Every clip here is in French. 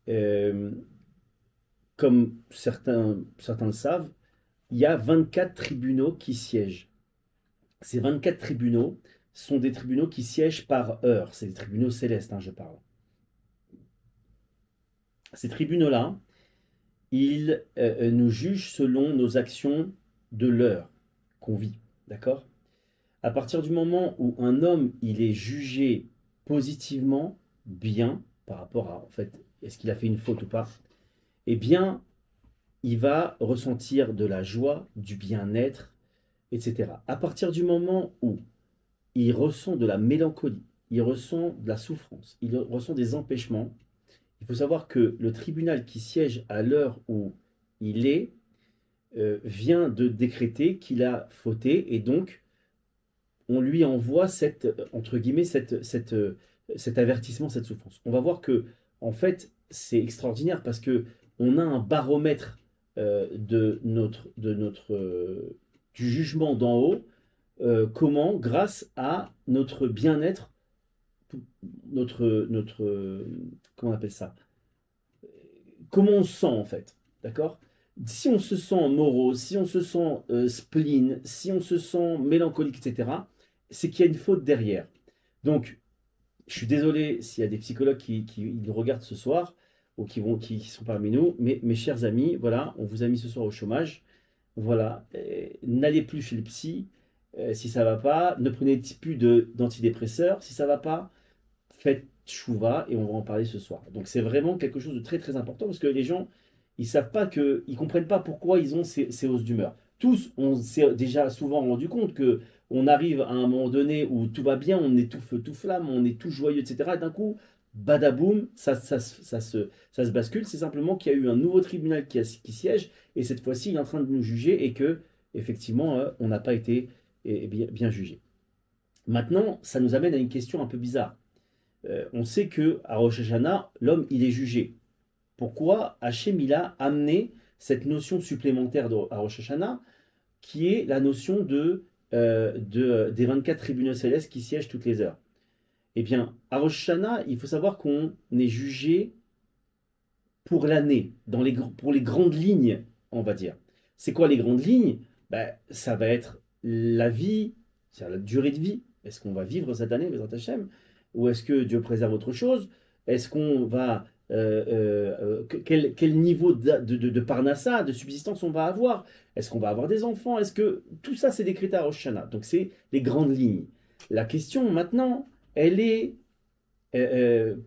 euh, comme certains le savent, il y a 24 tribunaux qui siègent. Ces 24 tribunaux sont des tribunaux qui siègent par heure. C'est des tribunaux célestes, hein, je parle. Ces tribunaux-là, ils nous jugent selon nos actions de l'heure qu'on vit. D'accord? À partir du moment où un homme il est jugé positivement, bien, par rapport à, en fait, est-ce qu'il a fait une faute ou pas, eh bien, il va ressentir de la joie, du bien-être, etc. À partir du moment où il ressent de la mélancolie, il ressent de la souffrance, il ressent des empêchements, il faut savoir que le tribunal qui siège à l'heure où il est vient de décréter qu'il a fauté et donc on lui envoie cette, entre guillemets, cet avertissement, cette souffrance. On va voir que, en fait, c'est extraordinaire parce que on a un baromètre du jugement d'en haut. Comment? Grâce à notre bien-être, comment on appelle ça? Comment on se sent en fait, d'accord? Si on se sent morose, si on se sent spleen, si on se sent mélancolique, etc., c'est qu'il y a une faute derrière. Donc, je suis désolé s'il y a des psychologues qui nous regardent ce soir ou qui sont parmi nous, mais mes chers amis, voilà, on vous a mis ce soir au chômage. Voilà, n'allez plus chez le psy si ça va pas, ne prenez plus d'antidépresseurs si ça va pas, faites chouva et on va en parler ce soir. Donc c'est vraiment quelque chose de très très important parce que les gens, ils savent pas que, ils comprennent pas pourquoi ils ont ces hausses d'humeur. Tous, on s'est déjà souvent rendu compte que on arrive à un moment donné où tout va bien, on est tout feu, tout flamme, on est tout joyeux, etc. Et d'un coup, badaboum, ça se bascule. C'est simplement qu'il y a eu un nouveau tribunal qui siège et cette fois-ci, il est en train de nous juger et que, effectivement, on n'a pas été bien jugé. Maintenant, ça nous amène à une question un peu bizarre. On sait que à Rosh Hashanah, l'homme il est jugé. Pourquoi Hachem il a amené cette notion supplémentaire à Rosh Hashanah, qui est la notion des 24 tribunaux célestes qui siègent toutes les heures? Eh bien, à Rosh Hashanah, il faut savoir qu'on est jugé pour l'année, pour les grandes lignes, on va dire. C'est quoi les grandes lignes? Ben, ça va être la vie, c'est-à-dire la durée de vie. Est-ce qu'on va vivre cette année, Bezrat Hachem? Ou est-ce que Dieu préserve autre chose? Est-ce qu'on va. Quel niveau de parnassa, de subsistance on va avoir? Est-ce qu'on va avoir des enfants? Est-ce que tout ça, c'est décrété à Rosh Hashanah? Donc, c'est les grandes lignes. La question maintenant, elle est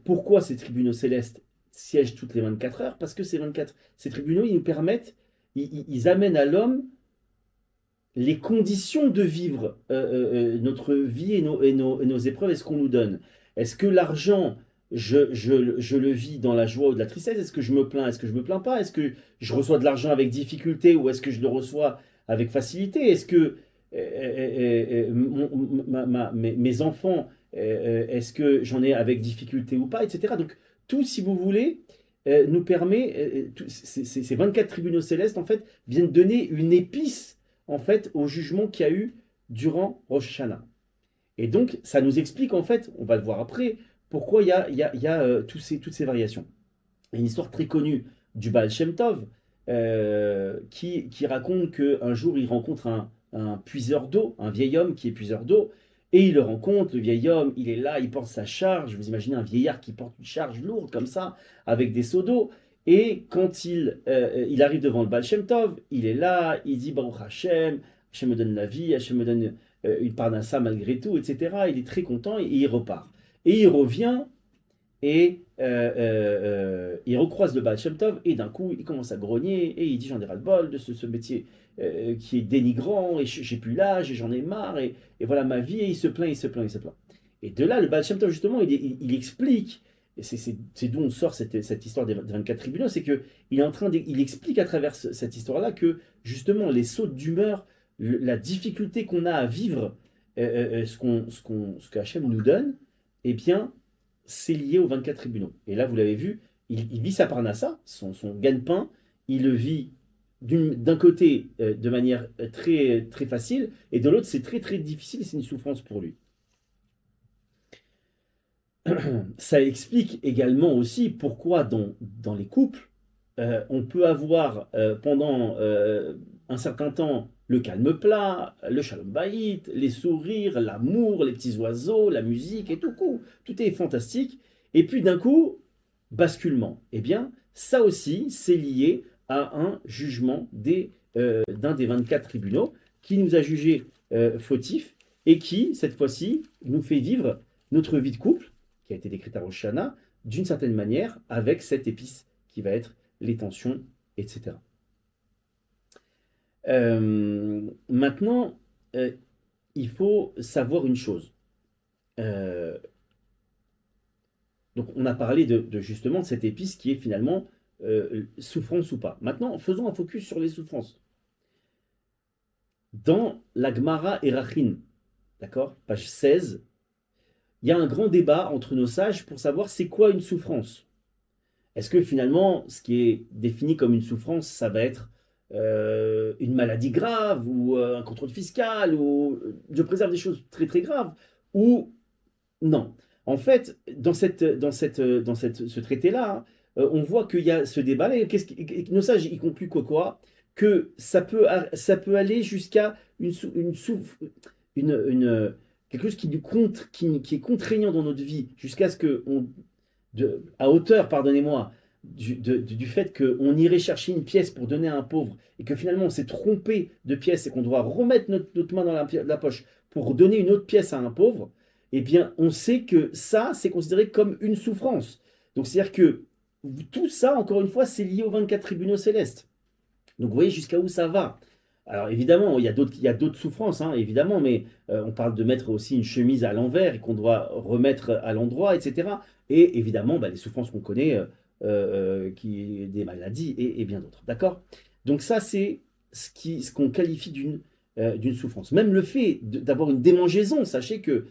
pourquoi ces tribunaux célestes siègent toutes les 24 heures? Parce que ces tribunaux, ils nous permettent, ils amènent à l'homme les conditions de vivre notre vie et nos épreuves et ce qu'on nous donne. Est-ce que l'argent, je le vis dans la joie ou de la tristesse? Est-ce que je me plains? Est-ce que je me plains pas? Est-ce que je reçois de l'argent avec difficulté ou est-ce que je le reçois avec facilité? Est-ce que mes enfants, est-ce que j'en ai avec difficulté ou pas, etc. Donc tout, si vous voulez, nous permet, ces 24 tribunaux célestes, en fait, viennent donner une épice en fait, au jugement qu'il y a eu durant Rosh Hashanah. Et donc, ça nous explique, en fait, on va le voir après, pourquoi il y a toutes ces variations. Il y a une histoire très connue du Baal Shem Tov qui raconte qu'un jour, il rencontre un puiseur d'eau, un vieil homme qui est puiseur d'eau, et il le rencontre, le vieil homme, il est là, il porte sa charge. Vous imaginez un vieillard qui porte une charge lourde comme ça, avec des seaux d'eau. Et quand il arrive devant le Baal Shem Tov, il est là, il dit Baruch Hashem, Hashem me donne la vie, Hashem me donne une parnassa malgré tout, etc. Il est très content et il repart. Et il revient et il recroise le Baal Shem Tov et d'un coup il commence à grogner et il dit j'en ai ras le bol de ce métier qui est dénigrant et j'ai plus l'âge et j'en ai marre et voilà ma vie et il se plaint, il se plaint, il se plaint. Et de là le Baal Shem Tov justement il explique, et c'est d'où on sort cette histoire des 24 tribunaux, c'est que il explique à travers cette histoire-là que justement les sautes d'humeur, la difficulté qu'on a à vivre ce que Hachem nous donne, eh bien c'est lié aux 24 tribunaux. Et là, vous l'avez vu, il vit sa parnassa, son gagne-pain, il le vit d'un côté de manière très, très facile, et de l'autre, c'est très, très difficile, c'est une souffrance pour lui. ça explique également aussi pourquoi dans les couples, on peut avoir pendant un certain temps le calme plat, le shalom bayit, les sourires, l'amour, les petits oiseaux, la musique et tout coup. Tout est fantastique. Et puis d'un coup, basculement. Eh bien, ça aussi, c'est lié à un jugement d'un des 24 tribunaux qui nous a jugés fautifs et qui, cette fois-ci, nous fait vivre notre vie de couple, qui a été décrite à Rosh Hashanah, d'une certaine manière, avec cette épice qui va être les tensions, etc. Maintenant, il faut savoir une chose. Euh, donc, on a parlé justement de cette épice qui est finalement souffrance ou pas. Maintenant, faisons un focus sur les souffrances. Dans la Gemara Erachin, d'accord, page 16, il y a un grand débat entre nos sages pour savoir c'est quoi une souffrance. Est-ce que finalement, ce qui est défini comme une souffrance, ça va être une maladie grave ou un contrôle fiscal ou je préserve des choses très très graves ou non. En fait, ce traité-là, on voit qu'il y a ce débat-là. Nos sages, y concluent quoi? Que ça peut aller jusqu'à quelque chose qui est contraignant dans notre vie, jusqu'à ce que à hauteur, pardonnez-moi, du fait qu'on irait chercher une pièce pour donner à un pauvre et que finalement on s'est trompé de pièce et qu'on doit remettre notre main dans la poche pour donner une autre pièce à un pauvre, eh bien on sait que ça, c'est considéré comme une souffrance. Donc c'est-à-dire que tout ça, encore une fois, c'est lié aux 24 tribunaux célestes. Donc vous voyez jusqu'à où ça va. Alors évidemment, il y a d'autres souffrances, hein, évidemment, mais on parle de mettre aussi une chemise à l'envers et qu'on doit remettre à l'endroit, etc. Et évidemment, bah, les souffrances qu'on connaît, des maladies et bien d'autres. D'accord? Donc ça, c'est ce qu'on qualifie d'une souffrance. Même le fait d'avoir une démangeaison, sachez que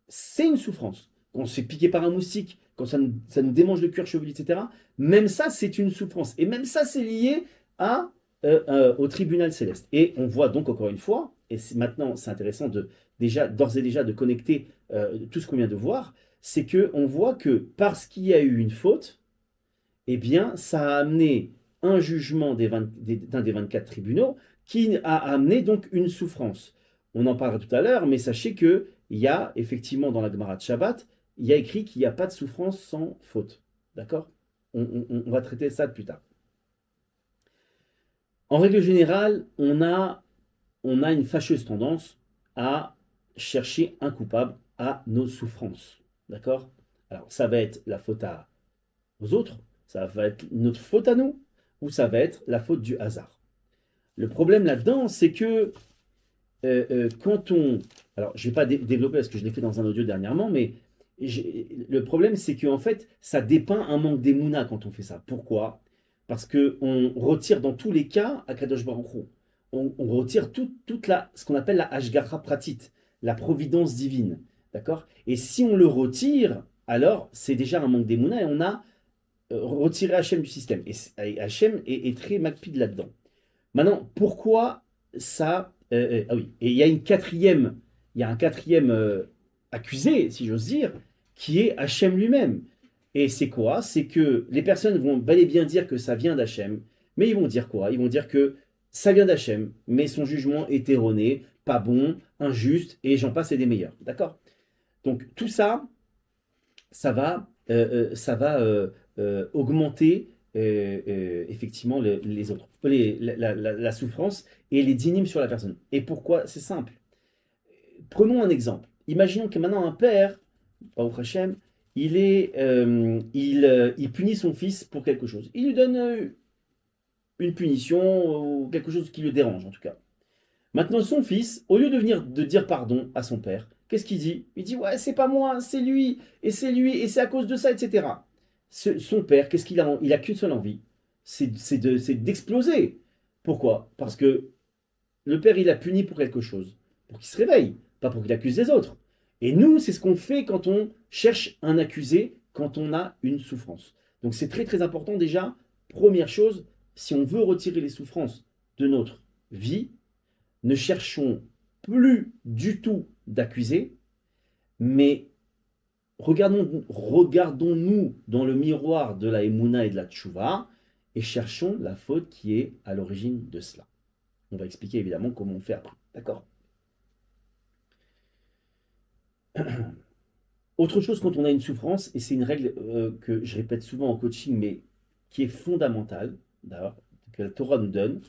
c'est une souffrance. Quand on se fait piquer par un moustique, quand ça nous démange le cuir chevelu, etc., même ça, c'est une souffrance. Et même ça, c'est lié au tribunal céleste. Et on voit donc encore une fois, et maintenant c'est intéressant d'ores et déjà de connecter tout ce qu'on vient de voir, c'est qu'on voit que parce qu'il y a eu une faute, eh bien, ça a amené un jugement d'un des 24 tribunaux qui a amené donc une souffrance. On en parlera tout à l'heure, mais sachez qu'il y a effectivement dans la Gemara de Shabbat, il y a écrit qu'il n'y a pas de souffrance sans faute. D'accord? On va traiter ça plus tard. En règle générale, on a une fâcheuse tendance à chercher un coupable à nos souffrances. D'accord? Alors, ça va être la faute aux autres, ça va être notre faute à nous, ou ça va être la faute du hasard. Le problème là-dedans, c'est que quand on... Alors, je ne vais pas développer parce que je l'ai fait dans un audio dernièrement, mais le problème, c'est qu'en fait, ça dépeint un manque d'émouna quand on fait ça. Pourquoi? Parce qu'on retire dans tous les cas à Kadosh Baruch Hu. On retire ce qu'on appelle la Hashgacha Pratit, la providence divine. D'accord? Et si on le retire, alors c'est déjà un manque d'émouna et on a retiré Hachem du système. Et Hachem est très macpide là-dedans. Maintenant, pourquoi ça ah oui, et il y a un quatrième accusé, si j'ose dire, qui est Hachem lui-même. Et c'est quoi? C'est que les personnes vont bel et bien dire que ça vient d'Hachem, mais ils vont dire quoi? Ils vont dire que ça vient d'Hachem, mais son jugement est erroné, pas bon, injuste, et j'en passe et des meilleurs. D'accord? Donc tout ça, ça va augmenter effectivement les autres, la souffrance et les dynimes sur la personne. Et pourquoi? C'est simple. Prenons un exemple. Imaginons que maintenant un père, Baruch Hashem, il punit son fils pour quelque chose. Il lui donne une punition ou quelque chose qui le dérange en tout cas. Maintenant, son fils, au lieu de venir de dire pardon à son père, qu'est-ce qu'il dit? Il dit, ouais, c'est pas moi, c'est lui, et c'est à cause de ça, etc. Son père, qu'est-ce qu'il a? Il a qu'une seule envie, c'est d'exploser. Pourquoi? Parce que le père, il a puni pour quelque chose, pour qu'il se réveille, pas pour qu'il accuse les autres. Et nous, c'est ce qu'on fait quand on cherche un accusé, quand on a une souffrance. Donc c'est très très important déjà, première chose, si on veut retirer les souffrances de notre vie, ne cherchons plus du tout d'accusés, mais regardons-nous dans le miroir de la Emouna et de la Tchouva et cherchons la faute qui est à l'origine de cela. On va expliquer évidemment comment on fait après. D'accord? Autre chose quand on a une souffrance, et c'est une règle que je répète souvent en coaching, mais qui est fondamentale, d'ailleurs, que la Torah nous donne,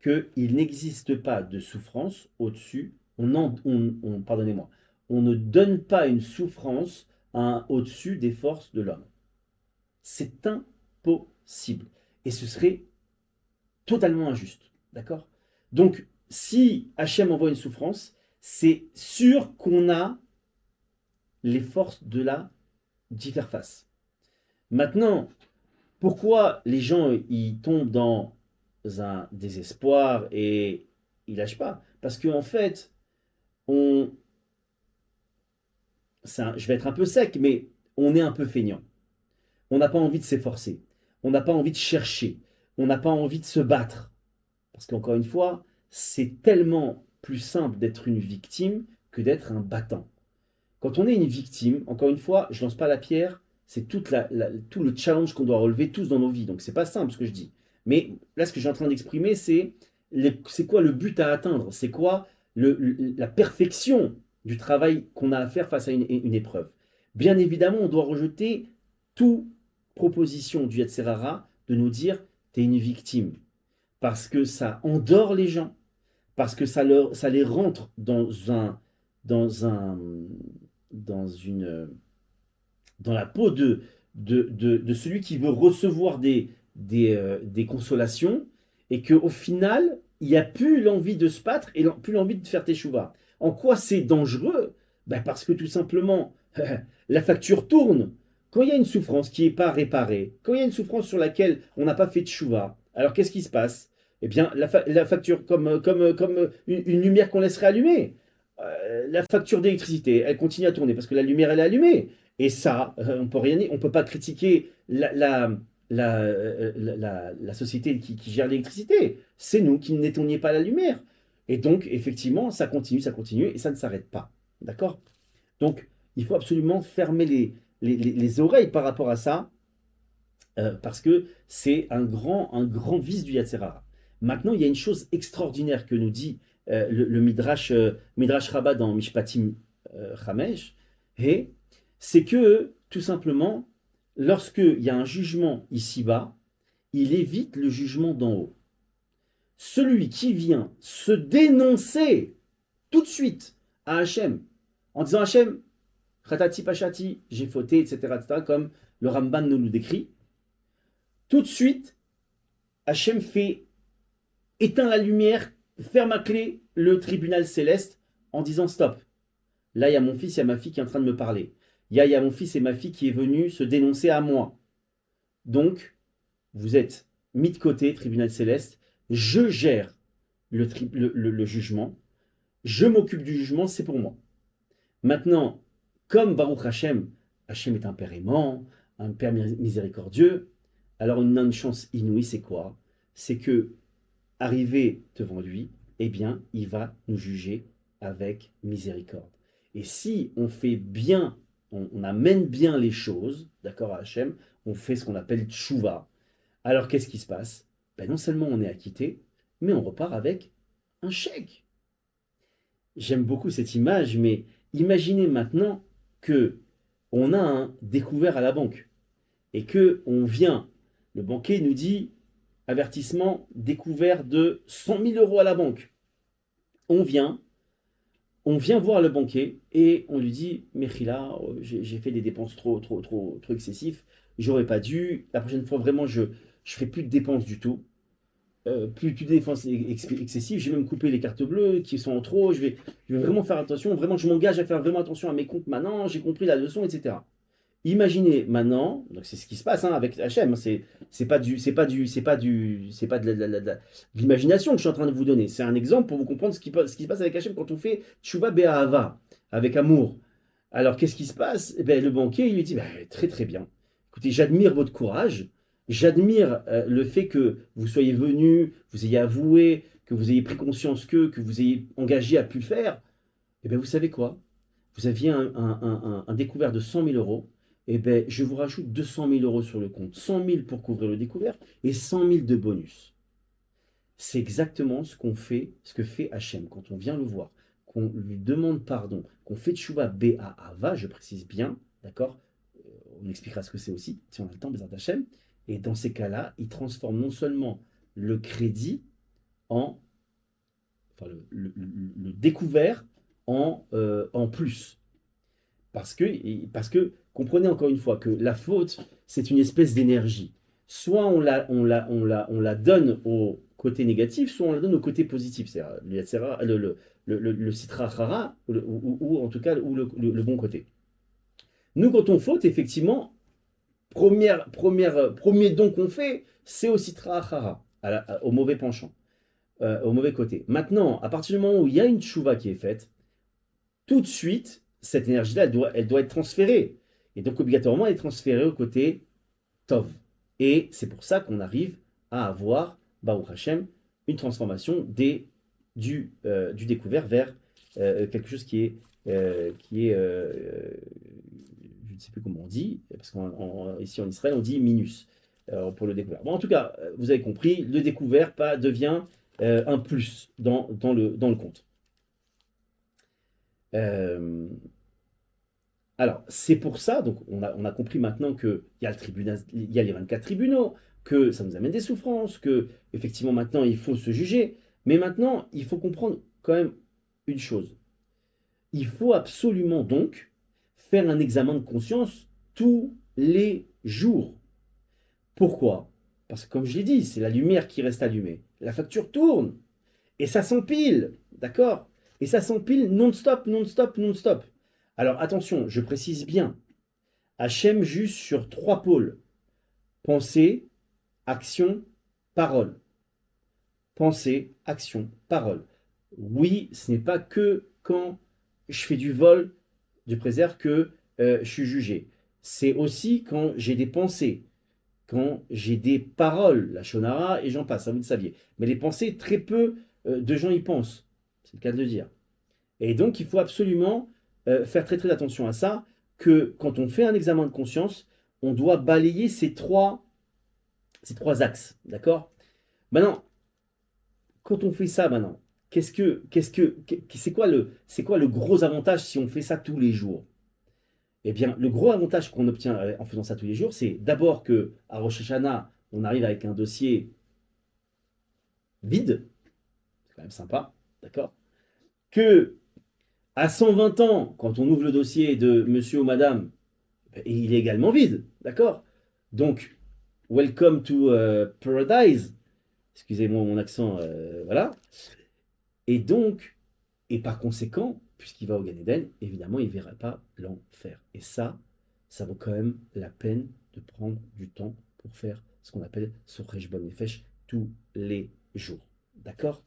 qu'il n'existe pas de souffrance au-dessus, pardonnez-moi, on ne donne pas une souffrance au-dessus des forces de l'homme. C'est impossible. Et ce serait totalement injuste. D'accord? Donc, si Hachem envoie une souffrance, c'est sûr qu'on a les forces d'y faire face. Maintenant, pourquoi les gens ils tombent dans un désespoir et ils lâchent pas? Parce qu'en fait, je vais être un peu sec, mais on est un peu feignant. On n'a pas envie de s'efforcer. On n'a pas envie de chercher. On n'a pas envie de se battre. Parce qu'encore une fois, c'est tellement plus simple d'être une victime que d'être un battant. Quand on est une victime, encore une fois, je ne lance pas la pierre, c'est tout le challenge qu'on doit relever tous dans nos vies. Donc c'est pas simple ce que je dis. Mais là, ce que j'ai en train d'exprimer, c'est quoi le but à atteindre? C'est quoi la perfection du travail qu'on a à faire face à une épreuve? Bien évidemment, on doit rejeter toute proposition du Yetzer Hara de nous dire tu es une victime. Parce que ça endort les gens, parce que ça les rentre dans la peau de celui qui veut recevoir des consolations, et qu'au final, il n'y a plus l'envie de se battre et plus l'envie de faire teshuva. En quoi c'est dangereux? Ben parce que tout simplement, la facture tourne. Quand il y a une souffrance qui n'est pas réparée, quand il y a une souffrance sur laquelle on n'a pas fait teshuva, alors qu'est-ce qui se passe? Eh bien, la facture, comme une lumière qu'on laisserait allumer, la facture d'électricité, elle continue à tourner parce que la lumière, elle est allumée. Et ça, on peut rien dire, on peut pas critiquer la société qui gère l'électricité. C'est nous qui n'éteignions pas la lumière. Et donc, effectivement, ça continue, et ça ne s'arrête pas. D'accord? Donc, il faut absolument fermer les oreilles par rapport à ça, parce que c'est un grand vice du Yetzer Hara. Maintenant, il y a une chose extraordinaire que nous dit le Midrash Rabbah dans Mishpatim Chamesh, et c'est que, tout simplement, lorsqu'il y a un jugement ici-bas, il évite le jugement d'en haut. Celui qui vient se dénoncer tout de suite à Hachem, en disant Hachem, Khatati Pachati, j'ai fauté, etc., comme le Ramban nous le décrit, tout de suite, Hachem éteint la lumière, ferme à clé le tribunal céleste en disant stop. Là, il y a mon fils, il y a ma fille qui est en train de me parler. Il y a mon fils et ma fille qui est venu se dénoncer à moi. Donc, vous êtes mis de côté, tribunal céleste. Je gère le jugement. Je m'occupe du jugement, c'est pour moi. Maintenant, comme Baruch Hashem, Hashem est un père aimant, un père miséricordieux, alors on a une chance inouïe, c'est quoi? C'est que, arrivé devant lui, eh bien, il va nous juger avec miséricorde. Et si on fait bien, on amène bien les choses, d'accord, à Hachem, on fait ce qu'on appelle tchouva, alors qu'est-ce qui se passe? Ben non seulement on est acquitté, mais on repart avec un chèque. J'aime beaucoup cette image, mais imaginez maintenant que on a un découvert à la banque et que on vient, le banquier nous dit avertissement découvert de 100 000 euros à la banque. On vient voir le banquier et on lui dit Mechila, j'ai fait des dépenses trop excessives, j'aurais pas dû, la prochaine fois vraiment je ferai plus de dépenses du tout. Plus de dépenses excessives, j'ai même coupé les cartes bleues qui sont en trop, je vais vraiment faire attention, vraiment je m'engage à faire vraiment attention à mes comptes maintenant, j'ai compris la leçon, etc. Imaginez maintenant, donc c'est ce qui se passe avec Hachem, c'est pas de l'imagination que je suis en train de vous donner, c'est un exemple pour vous comprendre ce qui se passe avec Hachem quand on fait Tshuva Be'ahava, avec amour. Alors qu'est-ce qui se passe? Eh bien, le banquier il lui dit très très bien, écoutez, j'admire votre courage, j'admire le fait que vous soyez venu, vous ayez avoué, que vous ayez pris conscience que vous ayez engagé à pu le faire. Eh bien, vous savez quoi? vous aviez un découvert de 100 000 euros, et ben, je vous rajoute 200 000 euros sur le compte. 100 000 pour couvrir le découvert et 100 000 de bonus. C'est exactement ce que fait Hachem quand on vient le voir, qu'on lui demande pardon, qu'on fait tchouva Ava, je précise bien, d'accord? On expliquera ce que c'est aussi, si on a le temps, Bézat Hachem. Et dans ces cas-là, il transforme non seulement le crédit en, enfin le découvert en plus. Parce que, comprenez encore une fois que la faute, c'est une espèce d'énergie. Soit on la donne au côté négatif, soit on la donne au côté positif. C'est-à-dire le citra rara, ou en tout cas le bon côté. Nous, quand on faute, effectivement, premier don qu'on fait, c'est au citra rara, au mauvais penchant, au mauvais côté. Maintenant, à partir du moment où il y a une tchouva qui est faite, tout de suite, cette énergie-là, elle doit être transférée. Et donc, obligatoirement, elle est transférée au côté Tov. Et c'est pour ça qu'on arrive à avoir, Baruch Hashem, une transformation du découvert vers quelque chose qui est je ne sais plus comment on dit, parce qu'ici en Israël, on dit minus pour le découvert. Bon, en tout cas, vous avez compris, le découvert devient un plus dans le compte. Alors, c'est pour ça, donc on a compris maintenant qu'il y a il y a les 24 tribunaux, que ça nous amène des souffrances, que effectivement maintenant il faut se juger, mais maintenant il faut comprendre quand même une chose. Il faut absolument donc faire un examen de conscience tous les jours. Pourquoi? Parce que comme je l'ai dit, c'est la lumière qui reste allumée. La facture tourne et ça s'empile, d'accord? Et ça s'empile non-stop, non-stop, non-stop. Alors attention, je précise bien, Hachem juge sur 3 pôles. Pensée, action, parole. Pensée, action, parole. Oui, ce n'est pas que quand je fais du vol de préserve que je suis jugé. C'est aussi quand j'ai des pensées, quand j'ai des paroles, la shonara et j'en passe, ça vous le saviez. Mais les pensées, très peu de gens y pensent. C'est le cas de le dire. Et donc, il faut absolument faire très très attention à ça, que quand on fait un examen de conscience, on doit balayer ces trois axes, d'accord? Maintenant, quand on fait ça maintenant, c'est quoi le gros avantage si on fait ça tous les jours? Eh bien, le gros avantage qu'on obtient en faisant ça tous les jours, c'est d'abord que à Rosh Hashanah, on arrive avec un dossier vide, c'est quand même sympa, d'accord? Que à 120 ans, quand on ouvre le dossier de monsieur ou madame, il est également vide, d'accord? Donc, welcome to paradise. Excusez-moi mon accent, voilà. Et donc, et par conséquent, puisqu'il va au Gan Eden, évidemment, il ne verra pas l'enfer. Et ça vaut quand même la peine de prendre du temps pour faire ce qu'on appelle ce Cheshbon Nefesh tous les jours. D'accord?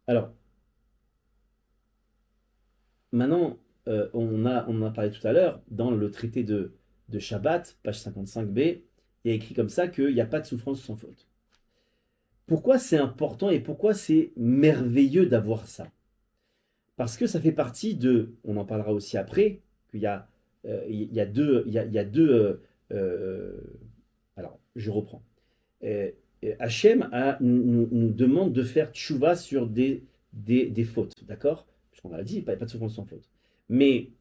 Alors, maintenant, on en a parlé tout à l'heure, dans le traité de Shabbat, page 55b, il y a écrit comme ça qu'il n'y a pas de souffrance sans faute. Pourquoi c'est important et pourquoi c'est merveilleux d'avoir ça? Parce que ça fait partie on en parlera aussi après, qu'il y a, deux, alors je reprends. Hachem nous demande de faire tchouva sur des fautes, d'accord? Puisqu'on l'a dit, pas de souffrance sans faute. Mais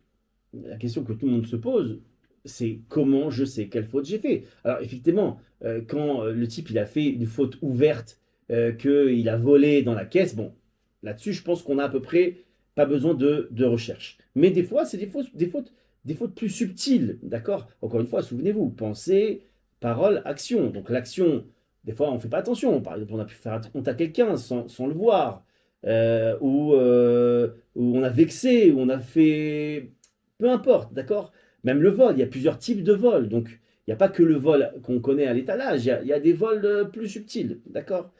la question que tout le monde se pose, c'est comment je sais quelle faute j'ai fait. Alors effectivement, quand le type il a fait une faute ouverte, qu'il a volé dans la caisse, bon, là-dessus je pense qu'on a à peu près pas besoin de recherche. Mais des fois, c'est des fautes plus subtiles, d'accord? Encore une fois, souvenez-vous, pensée, parole, action. Donc l'action, des fois on ne fait pas attention. Par exemple, on a pu faire honte à quelqu'un sans le voir, ou on a vexé, ou on a fait... Peu importe, d'accord? Même le vol, il y a plusieurs types de vols. Donc, il n'y a pas que le vol qu'on connaît à l'étalage, il y a des vols plus subtils, d'accord?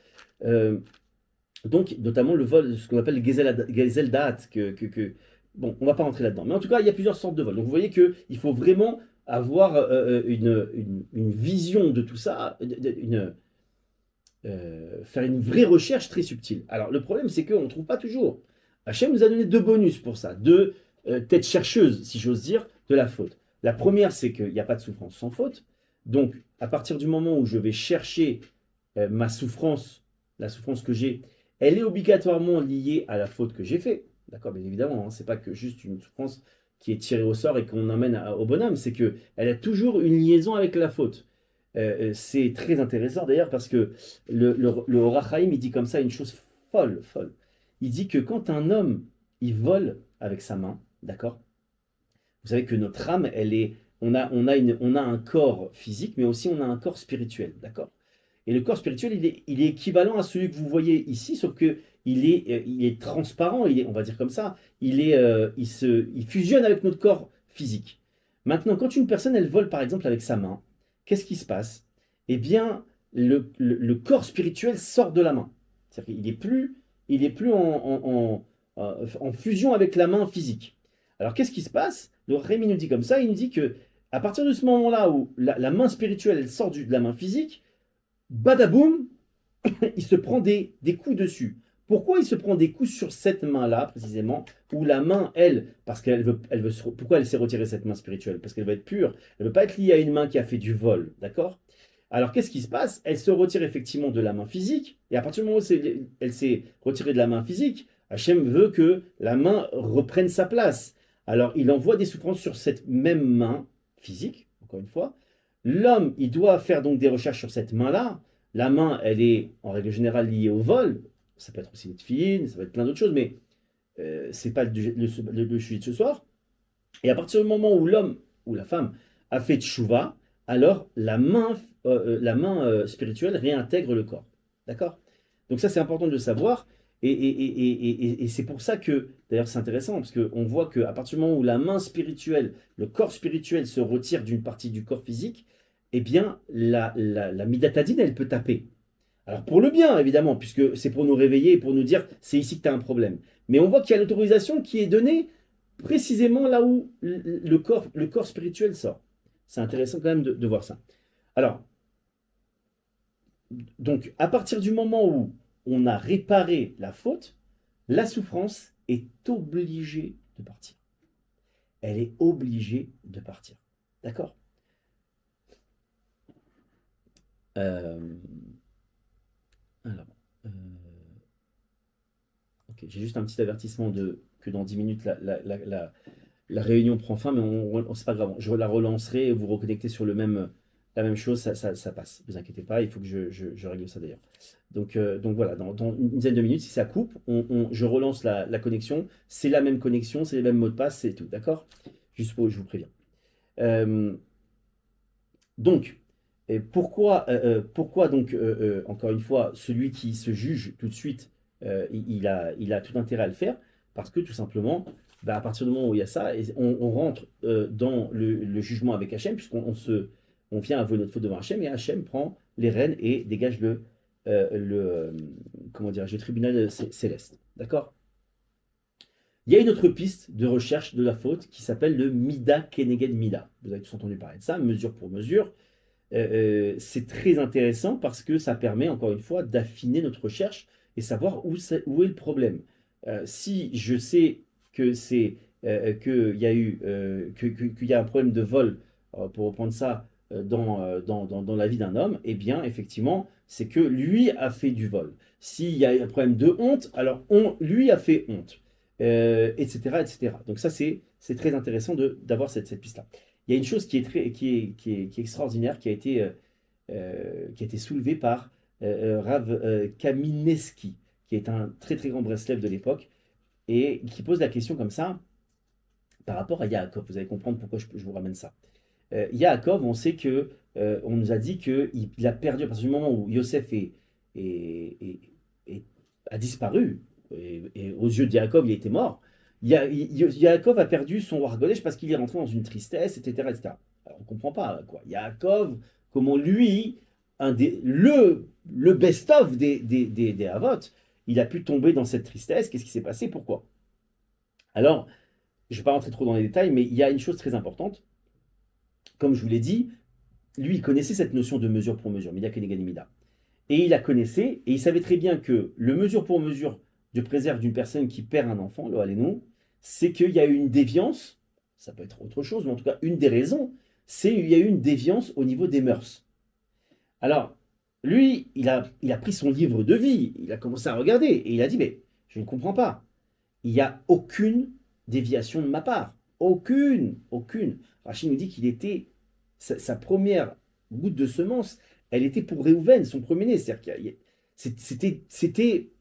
Donc, notamment le vol, ce qu'on appelle le Gezeldat, bon, on ne va pas rentrer là-dedans. Mais en tout cas, il y a plusieurs sortes de vols. Donc, vous voyez qu'il faut vraiment avoir une vision de tout ça, faire une vraie recherche très subtile. Alors, le problème, c'est qu'on ne trouve pas toujours. Hachem nous a donné 2 bonus pour ça, 2 têtes chercheuses, si j'ose dire, de la faute. La première, c'est qu'il n'y a pas de souffrance sans faute. Donc, à partir du moment où je vais chercher ma souffrance, la souffrance que j'ai, elle est obligatoirement liée à la faute que j'ai faite. D'accord, bien évidemment, hein, c'est pas que juste une souffrance qui est tirée au sort et qu'on emmène au bonhomme, c'est qu'elle a toujours une liaison avec la faute. C'est très intéressant d'ailleurs parce que le Or HaChaim, il dit comme ça une chose folle, folle. Il dit que quand un homme, il vole avec sa main, d'accord? Vous savez que notre âme, on a un corps physique, mais aussi on a un corps spirituel, d'accord? Et le corps spirituel, il est équivalent à celui que vous voyez ici, sauf que il est transparent, on va dire comme ça, il fusionne avec notre corps physique. Maintenant, quand une personne, elle vole par exemple avec sa main, qu'est-ce qui se passe? Eh bien, le corps spirituel sort de la main. C'est-à-dire qu'il est plus en fusion avec la main physique. Alors, qu'est-ce qui se passe? Le Rémi nous dit comme ça, il nous dit que à partir de ce moment-là où la main spirituelle elle sort de la main physique, badaboum, il se prend des coups dessus. Pourquoi il se prend des coups sur cette main-là, précisément, où la main, elle, parce pourquoi elle s'est retirée cette main spirituelle? Parce qu'elle veut être pure, elle ne veut pas être liée à une main qui a fait du vol, d'accord? Alors qu'est-ce qui se passe? Elle se retire effectivement de la main physique, et à partir du moment où elle s'est retirée de la main physique, Hachem veut que la main reprenne sa place. Alors il envoie des souffrances sur cette même main physique, encore une fois. L'homme, il doit faire donc des recherches sur cette main-là. La main, elle est en règle générale liée au vol. Ça peut être aussi les tefilines, ça peut être plein d'autres choses, mais c'est pas le sujet de ce soir. Et à partir du moment où l'homme ou la femme a fait tchouva, alors la main spirituelle réintègre le corps. D'accord? Donc ça, c'est important de le savoir. Et c'est pour ça que, d'ailleurs, c'est intéressant, parce qu'on voit qu'à partir du moment où la main spirituelle, le corps spirituel se retire d'une partie du corps physique, eh bien, la midatadine, elle peut taper. Alors pour le bien, évidemment, puisque c'est pour nous réveiller et pour nous dire, c'est ici que tu as un problème. Mais on voit qu'il y a l'autorisation qui est donnée précisément là où le corps spirituel sort. C'est intéressant quand même de voir ça. Alors, donc, à partir du moment où on a réparé la faute, la souffrance est obligée de partir. Elle est obligée de partir. D'accord? Euh, alors, euh, ok, j'ai juste un petit avertissement que dans 10 minutes, la réunion prend fin, mais c'est pas grave. Je la relancerai et vous reconnectez sur la même chose, ça passe. Ne vous inquiétez pas, il faut que je règle ça d'ailleurs. Donc voilà, dans une dizaine de minutes, si ça coupe, je relance la connexion. C'est la même connexion, c'est les mêmes mots de passe, c'est tout, d'accord? Je vous préviens. Euh, donc, pourquoi donc, encore une fois, celui qui se juge tout de suite, il a tout intérêt à le faire, parce que tout simplement, bah, à partir du moment où il y a ça, on rentre dans le jugement avec Hachem, on vient avouer notre faute devant Hachem, et Hachem prend les rênes et dégage comment dirais-je, le tribunal céleste. D'accord? Il y a une autre piste de recherche de la faute qui s'appelle le Mida Keneged Mida. Vous avez tous entendu parler de ça, mesure pour mesure. C'est très intéressant parce que ça permet, encore une fois, d'affiner notre recherche et savoir où est le problème. Si je sais qu'il y a qu'il y a un problème de vol, pour reprendre ça, dans la vie d'un homme, eh bien, effectivement, c'est que lui a fait du vol. S'il y a un problème de honte, alors lui a fait honte, etc., etc. Donc ça, c'est très intéressant d'avoir cette piste-là. Il y a une chose qui est extraordinaire, qui a été soulevée par Rav Kamineski, qui est un très très grand Breslev de l'époque, et qui pose la question comme ça par rapport à Yaakov. Vous allez comprendre pourquoi je vous ramène ça. Yaakov, on sait que on nous a dit qu'il a perdu à partir du moment où Yosef est- a disparu, et aux yeux de Yaakov, il était mort. Yaakov a perdu son Wargolesh parce qu'il est rentré dans une tristesse, etc. etc. Alors, on ne comprend pas, quoi. Yaakov, comment lui, le best-of des Havot, il a pu tomber dans cette tristesse. Qu'est-ce qui s'est passé? Pourquoi? Alors, je ne vais pas rentrer trop dans les détails, mais il y a une chose très importante. Comme je vous l'ai dit, lui, il connaissait cette notion de mesure pour mesure, Mida Keneged Mida. Et il la connaissait, et il savait très bien que le mesure pour mesure de préserve d'une personne qui perd un enfant, le Halénou, c'est qu'il y a eu une déviance, ça peut être autre chose, mais en tout cas, une des raisons, c'est qu'il y a eu une déviance au niveau des mœurs. Alors, lui, il a pris son livre de vie, il a commencé à regarder, et il a dit, mais je ne comprends pas. Il n'y a aucune déviation de ma part. Aucune, aucune. Rachid nous dit qu'il était, sa première goutte de semence, elle était pour Réhouven, son premier-né. C'est-à-dire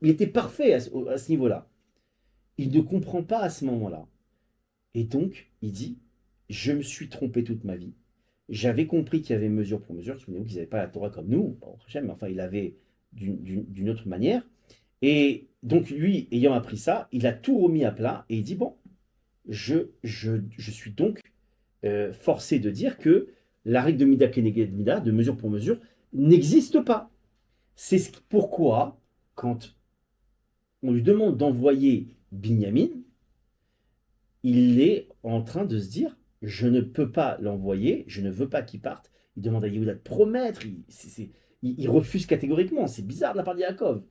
il était parfait à ce niveau-là. Il ne comprend pas à ce moment-là. Et donc, il dit, je me suis trompé toute ma vie. J'avais compris qu'il y avait mesure pour mesure. Souvenez-vous qu'ils n'avaient pas la Torah comme nous, mais enfin, il avait d'une autre manière. Et donc, lui, ayant appris ça, il a tout remis à plat et il dit, bon, je suis donc forcé de dire que la règle de Mida Keneged Mida, de mesure pour mesure, n'existe pas. Pourquoi, quand on lui demande d'envoyer Binyamin, il est en train de se dire, je ne peux pas l'envoyer, je ne veux pas qu'il parte. Il demande à Yehuda de promettre, il refuse catégoriquement. C'est bizarre de la part de Yaakov.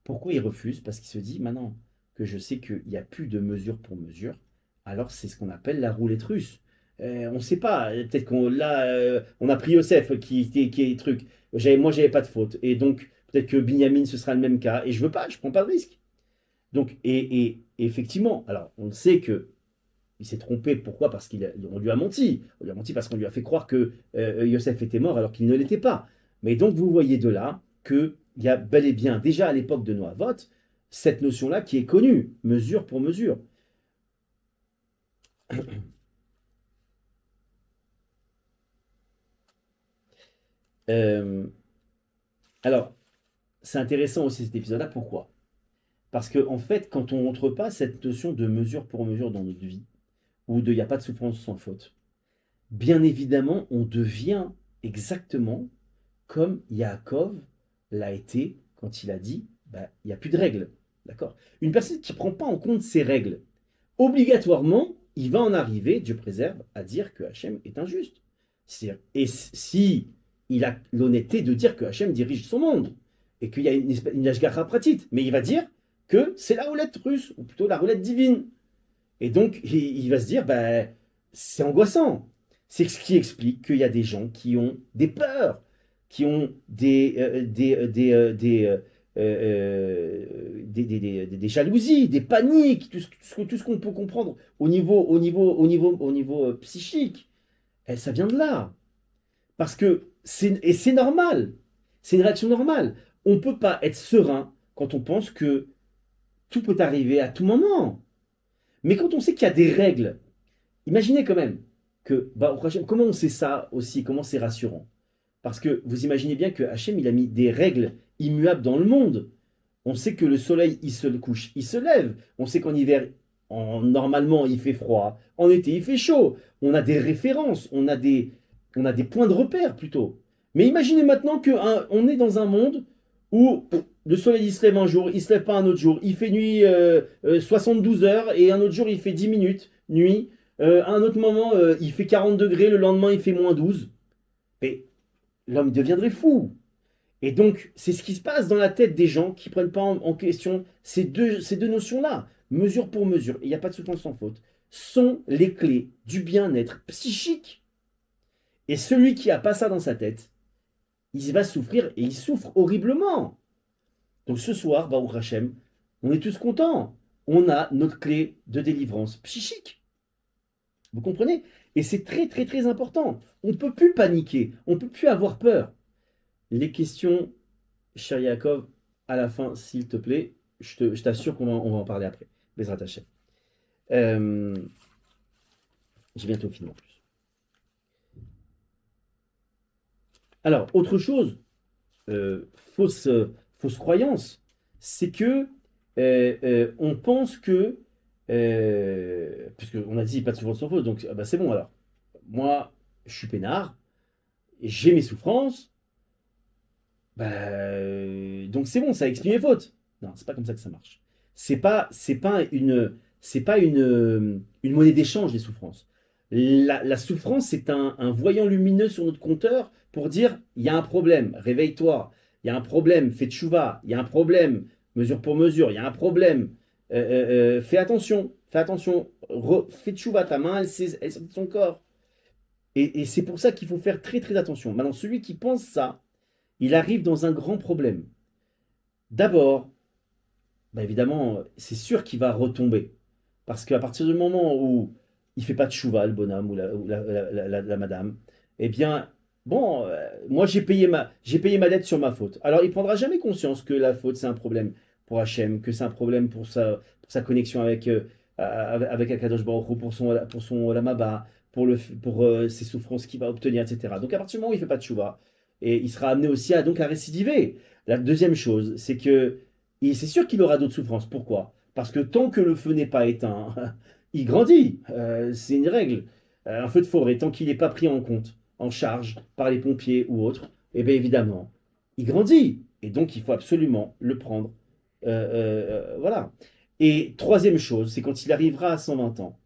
Pourquoi il refuse? Parce qu'il se dit, maintenant que je sais qu'il n'y a plus de mesure pour mesure, alors c'est ce qu'on appelle la roulette russe. On ne sait pas, peut-être on a pris Yosef qui est truc. Moi, j'avais pas de faute. Et donc, peut-être que Binyamin, ce sera le même cas. Et je veux pas, je prends pas de risque. Donc, et effectivement, alors, on sait que il s'est trompé. Pourquoi? Parce qu'on lui a menti. On lui a menti parce qu'on lui a fait croire que Yosef était mort alors qu'il ne l'était pas. Mais donc, vous voyez de là qu'il y a bel et bien, déjà à l'époque de Noavot, cette notion-là qui est connue, mesure pour mesure. Euh, alors, c'est intéressant aussi cet épisode-là. Pourquoi? Parce que en fait, quand on ne montre pas cette notion de mesure pour mesure dans notre vie, ou de il n'y a pas de souffrance sans faute, bien évidemment, on devient exactement comme Yaakov l'a été quand il a dit bah, il n'y a plus de règles. D'accord? Une personne qui ne prend pas en compte ces règles, obligatoirement, il va en arriver, Dieu préserve, à dire que Hachem est injuste. Et si il a l'honnêteté de dire que Hachem dirige son monde, et qu'il y a une Ashgacha pratique, mais il va dire que c'est la roulette russe, ou plutôt la roulette divine. Et donc, il va se dire, bah, c'est angoissant. C'est ce qui explique qu'il y a des gens qui ont des peurs, qui ont des jalousies, des paniques, tout ce qu'on peut comprendre au niveau psychique. Et ça vient de là. Parce que c'est normal. C'est une réaction normale. On ne peut pas être serein quand on pense que tout peut arriver à tout moment. Mais quand on sait qu'il y a des règles, imaginez quand même que, bah, comment on sait ça aussi, comment c'est rassurant? Parce que vous imaginez bien que Hachem, il a mis des règles immuables dans le monde. On sait que le soleil, il se couche, il se lève. On sait qu'en hiver, normalement, il fait froid. En été, il fait chaud. On a des références, on a des points de repère plutôt. Mais imaginez maintenant qu'on est dans un monde où le soleil, il se lève un jour, il se lève pas un autre jour. Il fait nuit 72 heures et un autre jour, il fait 10 minutes, nuit. À un autre moment, il fait 40 degrés, le lendemain, il fait -12. Et l'homme deviendrait fou. Et donc, c'est ce qui se passe dans la tête des gens qui ne prennent pas en question ces deux notions-là, mesure pour mesure, et il n'y a pas de souffrance sans faute, sont les clés du bien-être psychique. Et celui qui n'a pas ça dans sa tête, il va souffrir, et il souffre horriblement. Donc ce soir, Baruch Hashem, on est tous contents. On a notre clé de délivrance psychique. Vous comprenez? Et c'est très très très important. On ne peut plus paniquer, on ne peut plus avoir peur. Les questions, cher Yaakov, à la fin, s'il te plaît, je t'assure qu'on va en parler après. Bezrat Hashem. J'ai bientôt fini en plus. Alors, autre chose, fausse croyance, c'est que on pense que, puisqu'on a dit pas de souffrance sans faute, donc bah, c'est bon alors. Moi, je suis peinard, j'ai mes souffrances, donc c'est bon, ça exprime mes fautes. Non, c'est pas comme ça que ça marche. C'est pas une monnaie d'échange, les souffrances. La souffrance, c'est un voyant lumineux sur notre compteur pour dire il y a un problème, réveille-toi. il y a un problème, fais tchouva, il y a un problème, mesure pour mesure, il y a un problème, fais attention, fais tchouva, ta main, elle sort de son corps. Et c'est pour ça qu'il faut faire très très attention. Maintenant, celui qui pense ça, il arrive dans un grand problème. D'abord, bah évidemment, c'est sûr qu'il va retomber. Parce qu'à partir du moment où il ne fait pas de chouva, le bonhomme ou la madame, eh bien, bon, moi j'ai payé ma dette sur ma faute. Alors il prendra jamais conscience que la faute c'est un problème pour Hachem, que c'est un problème pour sa connexion avec Akadosh Baruch Hu, pour son Olam pour ses souffrances qu'il va obtenir, etc. Donc à partir du moment où il ne fait pas de chouva, et il sera amené aussi à récidiver. La deuxième chose, c'est que c'est sûr qu'il aura d'autres souffrances. Pourquoi? Parce que tant que le feu n'est pas éteint, il grandit. C'est une règle. Un feu de forêt, tant qu'il n'est pas pris en compte, en charge par les pompiers ou autres, eh bien évidemment, il grandit. Et donc, il faut absolument le prendre. Voilà. Et troisième chose, c'est quand il arrivera à 120 ans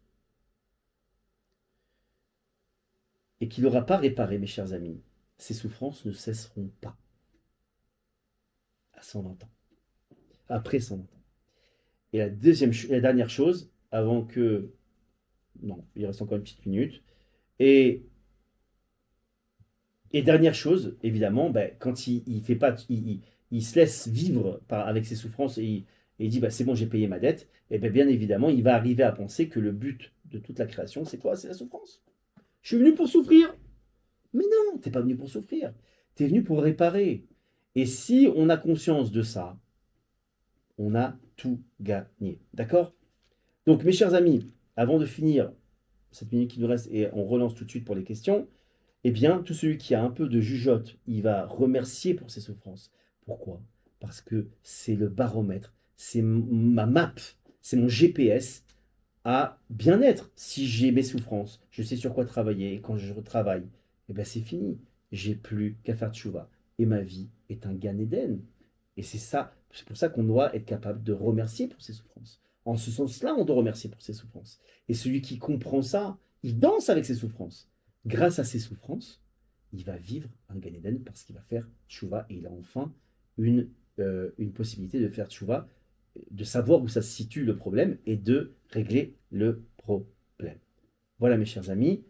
et qu'il n'aura pas réparé, mes chers amis, ses souffrances ne cesseront pas à 120 ans, après 120 ans. Et la dernière chose, avant que... Non, il reste encore une petite minute. Et, et dernière chose, évidemment, ben, quand il fait pas, il se laisse vivre avec ses souffrances et il dit bah, c'est bon, j'ai payé ma dette, et ben, bien évidemment, il va arriver à penser que le but de toute la création, c'est quoi? C'est la souffrance. Je suis venu pour souffrir. Mais non, t'es pas venu pour souffrir. Tu es venu pour réparer. Et si on a conscience de ça, on a tout gagné. D'accord? Donc, mes chers amis, avant de finir cette minute qui nous reste et on relance tout de suite pour les questions, eh bien, tout celui qui a un peu de jugeote, il va remercier pour ses souffrances. Pourquoi? Parce que c'est le baromètre, c'est ma map, c'est mon GPS à bien-être. Si j'ai mes souffrances, je sais sur quoi travailler, et quand je travaille, eh bien c'est fini. J'ai plus qu'à faire tchouva. Et ma vie est un Gan Eden. Et c'est ça, c'est pour ça qu'on doit être capable de remercier pour ses souffrances. En ce sens-là, on doit remercier pour ses souffrances. Et celui qui comprend ça, il danse avec ses souffrances. Grâce à ses souffrances, il va vivre un Gan Eden parce qu'il va faire tchouva et il a enfin une possibilité de faire tchouva, de savoir où ça se situe le problème et de régler le problème. Voilà mes chers amis,